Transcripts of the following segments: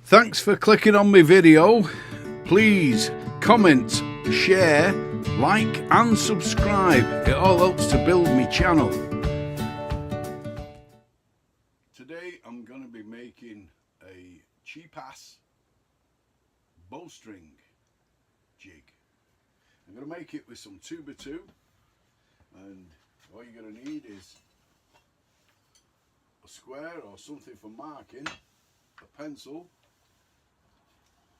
Thanks for clicking on my video. Please comment, share, like and subscribe. It all helps to build my channel. Today I'm going to be making a cheap ass bowstring jig. I'm going to make it with some 2x2, and what you're going to need is a square or something for marking, a pencil,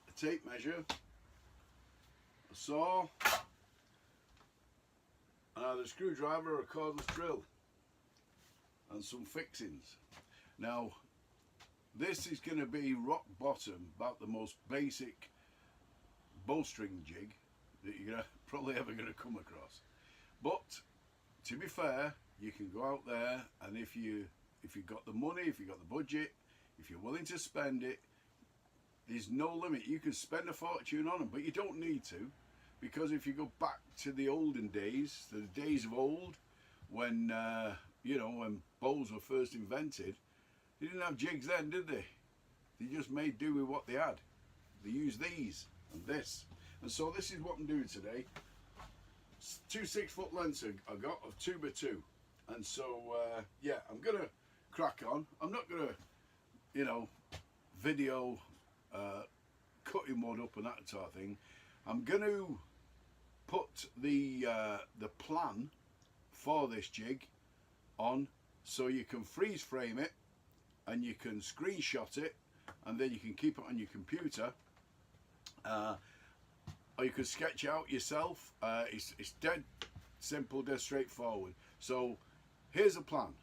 a tape measure, a saw, and either a screwdriver or a cordless drill, and some fixings. Now this is going to be rock bottom, about the most basic bowstring jig that you're probably ever going to come across. But to be fair, you can go out there, and if you've got the money, if you've got the budget, if you're willing to spend it, there's no limit. You can spend a fortune on them, but you don't need to, because if you go back to the olden days, to the days of old, when when bows were first invented, they didn't have jigs then, did they? They just made do with what they had. They used these and this, and so this is what I'm doing today. 2 6-foot lengths I got of 2x2, and so yeah, I'm gonna crack on. I'm not gonna video cutting wood up and that sort of thing. I'm gonna put the plan for this jig on, so you can freeze frame it and you can screenshot it, and then you can keep it on your computer, or you can sketch out yourself. It's dead simple, dead straightforward. So here's a plan.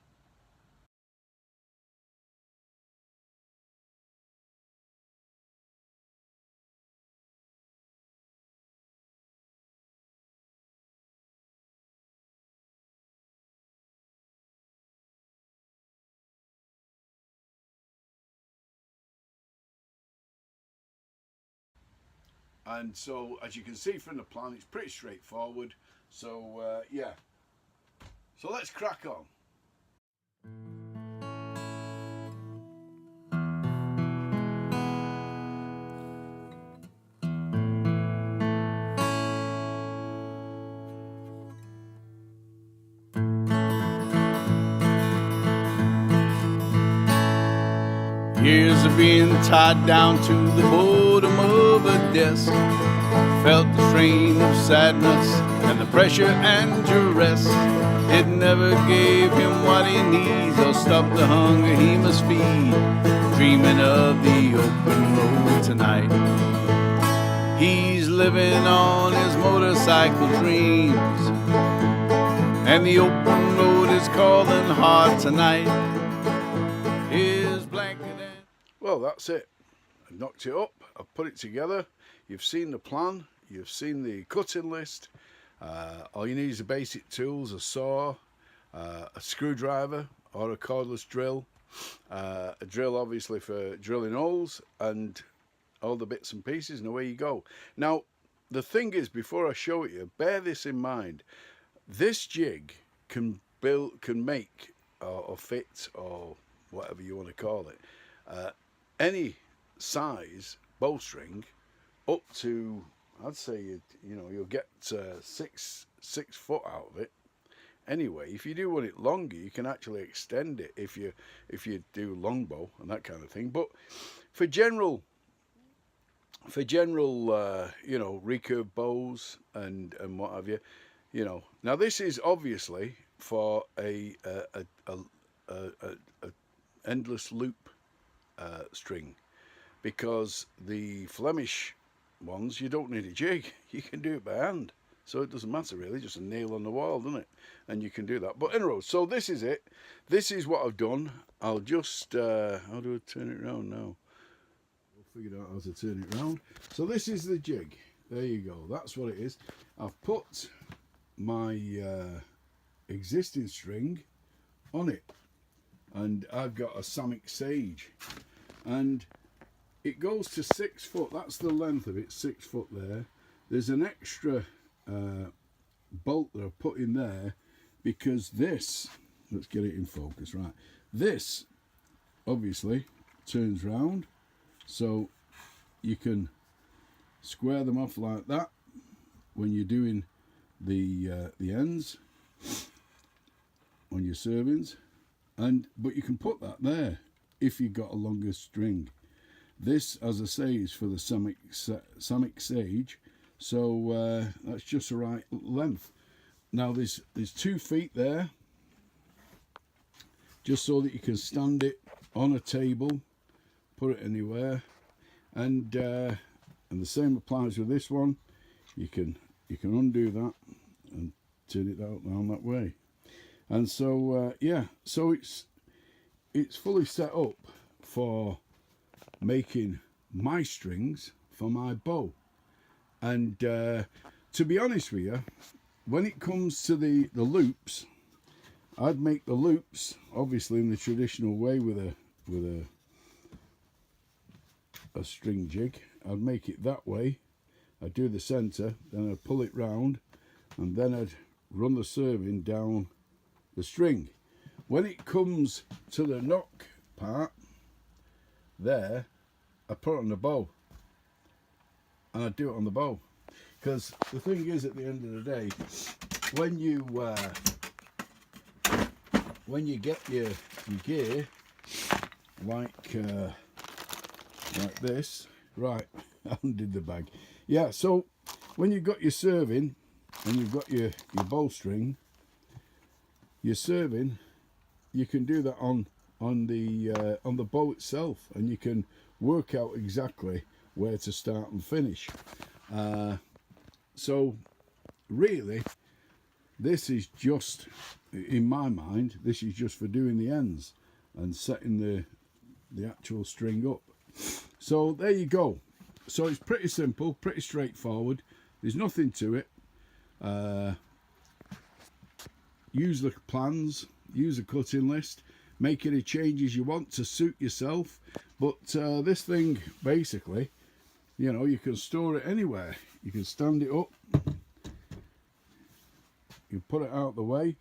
And so, as you can see from the plan, it's pretty straightforward. So yeah, so let's crack on. Years of being tied down to the bottom of a desk, felt the strain of sadness and the pressure and duress. It never gave him what he needs or stopped the hunger he must feed. Dreaming of the open road tonight, he's living on his motorcycle dreams, and the open road is calling hard tonight. His blanket and... Well, that's it. I knocked it up, I've put it together. You've seen the plan, you've seen the cutting list. All you need is the basic tools: a saw, a screwdriver or a cordless drill, a drill obviously for drilling holes, and all the bits and pieces, and away you go. Now the thing is, before I show it you, bear this in mind: this jig can make or fit, or whatever you want to call it, any size bowstring up to, I'd say, you'll get 6 foot out of it. Anyway, if you do want it longer, you can actually extend it if you do longbow and that kind of thing. But for general recurve bows and what have you, now this is obviously for a endless loop string, because the Flemish ones, you don't need a jig, you can do it by hand, so it doesn't matter really, just a nail on the wall, doesn't it? And you can do that. But anyway, so this is it. This is what I've done. I'll just how do I turn it around now? We'll figure out how to turn it around. So this is the jig. There you go, that's what it is. I've put my existing string on it, and I've got a Samick Sage, and it goes to 6 foot. That's the length of it, 6 foot there. There's an extra bolt that I've put in there, because this, let's get it in focus, right, this obviously turns round So you can square them off like that when you're doing the ends on your servings, but you can put that there if you've got a longer string. This, as I say, is for the Samick Sage, so that's just the right length. Now there's 2 feet there, just so that you can stand it on a table, put it anywhere, and the same applies with this one. You can undo that and turn it out down that way, and so yeah, so it's fully set up for making my strings for my bow. And to be honest with you, when it comes to the loops, I'd make the loops obviously in the traditional way with a string jig. I'd make it that way. I'd do the center, then I'd pull it round, and then I'd run the serving down the string. When it comes to the knock part there, I put it on the bow, and I do it on the bow, because the thing is, at the end of the day, when you get your gear like this, right? I undid the bag. Yeah, so when you've got your serving and you've got your bowstring, your serving, you can do that on the bow itself, and you can work out exactly where to start and finish. So really, this is just, in my mind, this is just for doing the ends and setting the actual string up. So there you go. So it's pretty simple, pretty straightforward. There's nothing to it. Use the plans, use a cutting list, make any changes you want to suit yourself. But this thing, basically, you know, you can store it anywhere. You can stand it up, you put it out the way,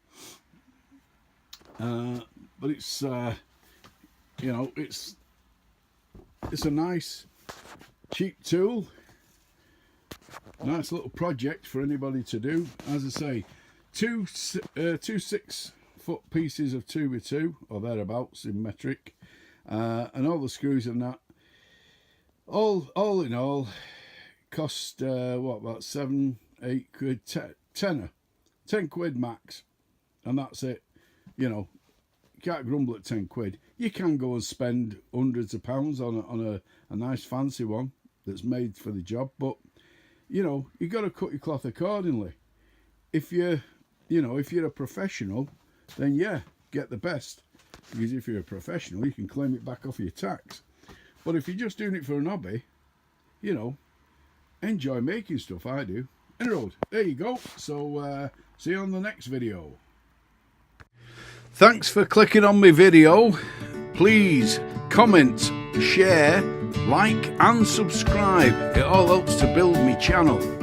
but it's you know, it's a nice cheap tool, nice little project for anybody to do. As I say, two 6-foot pieces of 2x2 or thereabouts in metric, and all the screws and that, all in all, cost what, about 7-8 quid, 10 quid max, and that's it. You know, you can't grumble at 10 quid. You can go and spend hundreds of pounds on a nice fancy one that's made for the job, but you know, you got to cut your cloth accordingly. If you're a professional, then yeah, get the best, because if you're a professional, you can claim it back off your tax. But if you're just doing it for an hobby, you know, enjoy making stuff. I do. Anyway, there you go. So see you on the next video. Thanks for clicking on my video. Please comment, share, like and subscribe. It all helps to build my channel.